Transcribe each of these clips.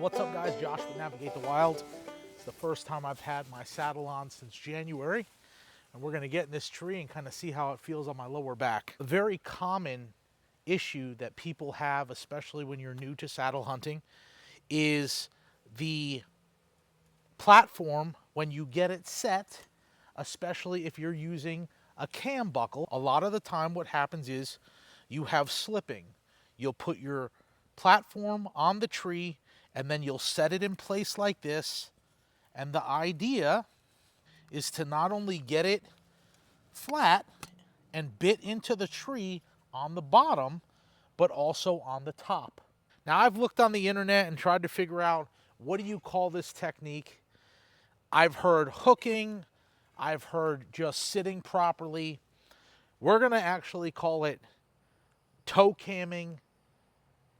What's up guys? Josh with Navigate the Wild. It's the first time I've had my saddle on since January, and we're gonna get in this tree and kind of see how it feels on my lower back. A very common issue that people have, especially when you're new to saddle hunting, is the platform when you get it set, especially if you're using a cam buckle. A lot of the time what happens is you have slipping. You'll put your platform on the tree and then you'll set it in place like this, and the idea is to not only get it flat and bit into the tree on the bottom, but also on the top. Now I've looked on the internet and tried to figure out, what do you call this technique? I've heard hooking, I've heard just sitting properly. We're gonna actually call it toe camming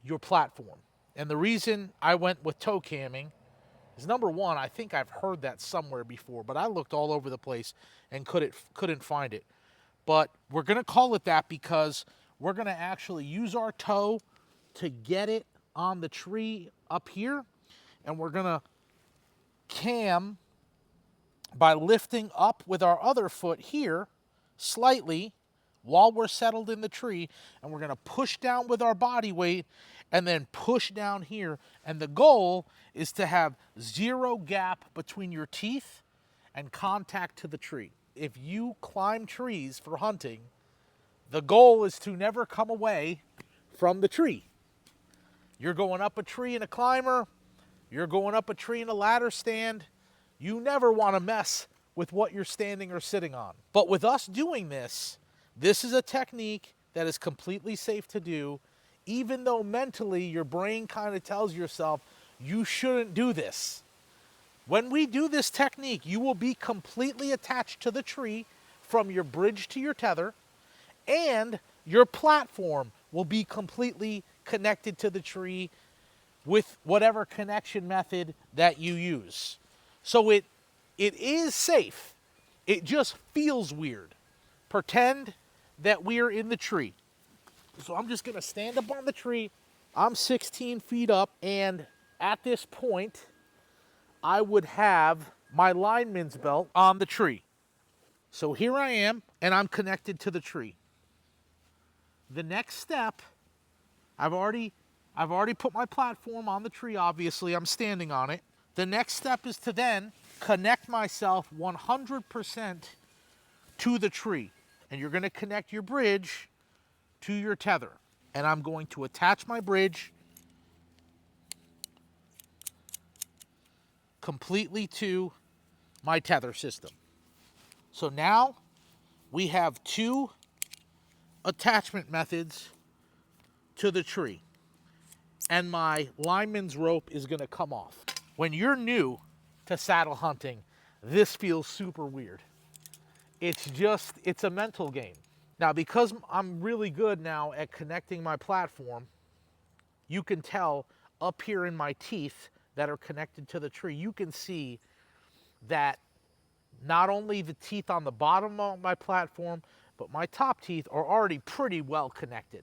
your platform. And the reason I went with toe camming is, number one, I think I've heard that somewhere before, but I looked all over the place and couldn't find it. But we're gonna call it that because we're gonna actually use our toe to get it on the tree up here, and we're gonna cam by lifting up with our other foot here slightly while we're settled in the tree, and we're gonna push down with our body weight and then push down here. And the goal is to have zero gap between your teeth and contact to the tree. If you climb trees for hunting, the goal is to never come away from the tree. You're going up a tree in a climber, you're going up a tree in a ladder stand, you never want to mess with what you're standing or sitting on. But with us doing this, this is a technique that is completely safe to do, even though mentally your brain kind of tells yourself you shouldn't do this. When we do this technique, you will be completely attached to the tree from your bridge to your tether, and your platform will be completely connected to the tree with whatever connection method that you use. So it is safe. It just feels weird. Pretend that we're in the tree. So I'm just gonna stand up on the tree. I'm 16 feet up, and at this point, I would have my lineman's belt on the tree. So here I am, and I'm connected to the tree. The next step, I've already put my platform on the tree, obviously, I'm standing on it. The next step is to then connect myself 100% to the tree. And you're gonna connect your bridge to your tether. And I'm going to attach my bridge completely to my tether system. So now we have two attachment methods to the tree, and my lineman's rope is gonna come off. When you're new to saddle hunting, this feels super weird. It's a mental game. Now, because I'm really good now at connecting my platform, you can tell up here in my teeth that are connected to the tree, you can see that not only the teeth on the bottom of my platform, but my top teeth are already pretty well connected.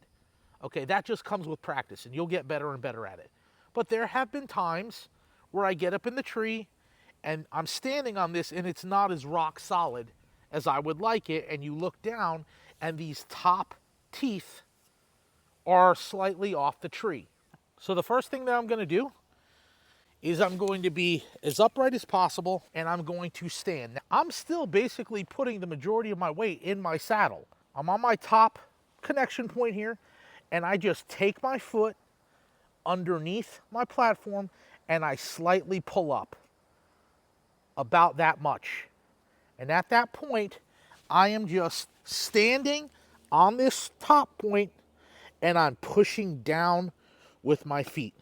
Okay, that just comes with practice, and you'll get better and better at it. But there have been times where I get up in the tree and I'm standing on this and it's not as rock solid as I would like it, and you look down and these top teeth are slightly off the tree. So the first thing that I'm gonna do is I'm going to be as upright as possible, and I'm going to stand. Now, I'm still basically putting the majority of my weight in my saddle. I'm on my top connection point here, and I just take my foot underneath my platform and I slightly pull up, about that much. And at that point, I am just standing on this top point and I'm pushing down with my feet.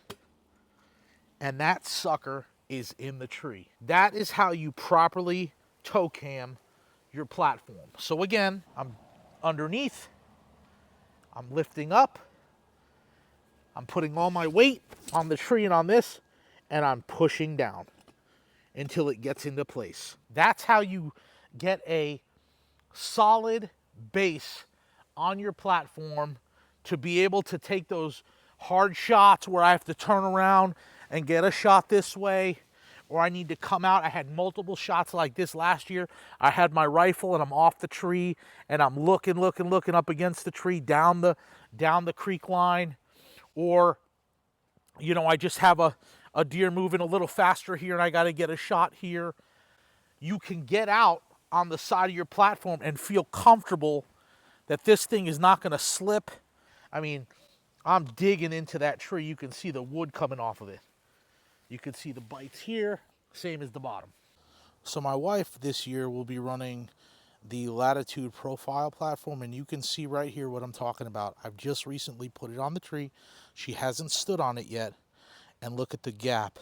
And that sucker is in the tree. That is how you properly toe cam your platform. So again, I'm underneath, I'm lifting up, I'm putting all my weight on the tree and on this, and I'm pushing down until it gets into place. That's how you get a solid base on your platform to be able to take those hard shots where I have to turn around and get a shot this way, or I need to come out. I had multiple shots like this last year. I had my rifle and I'm off the tree and I'm looking up against the tree down the creek line, or you know, I just have a deer moving a little faster here and I got to get a shot here. You can get out on the side of your platform and feel comfortable that this thing is not going to slip. I mean, I'm digging into that tree. You can see the wood coming off of it. You can see the bites here, same as the bottom. So my wife this year will be running the Latitude Profile platform, and you can see right here what I'm talking about. I've just recently put it on the tree. She hasn't stood on it yet. And look at the gap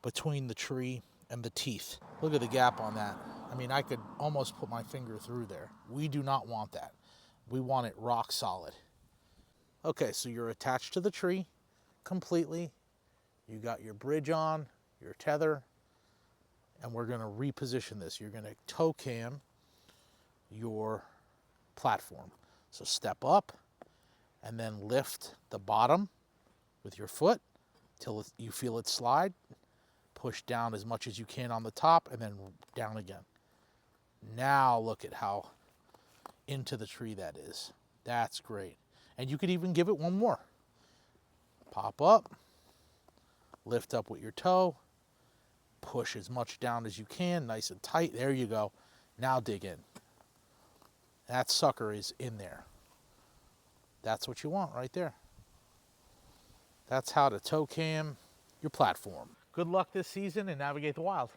between the tree and the teeth. Look at the gap on that. I mean, I could almost put my finger through there. We do not want that. We want it rock solid. Okay, so you're attached to the tree completely. You got your bridge on, your tether, and we're going to reposition this. You're going to toe cam your platform. So step up and then lift the bottom with your foot till you feel it slide. Push down as much as you can on the top and then down again. Now look at how into the tree that is. That's great. And you could even give it one more. Pop up. Lift up with your toe, push as much down as you can, nice and tight. There you go. Now dig in. That sucker is in there. That's what you want right there. That's how to toe cam your platform. Good luck this season and navigate the wild.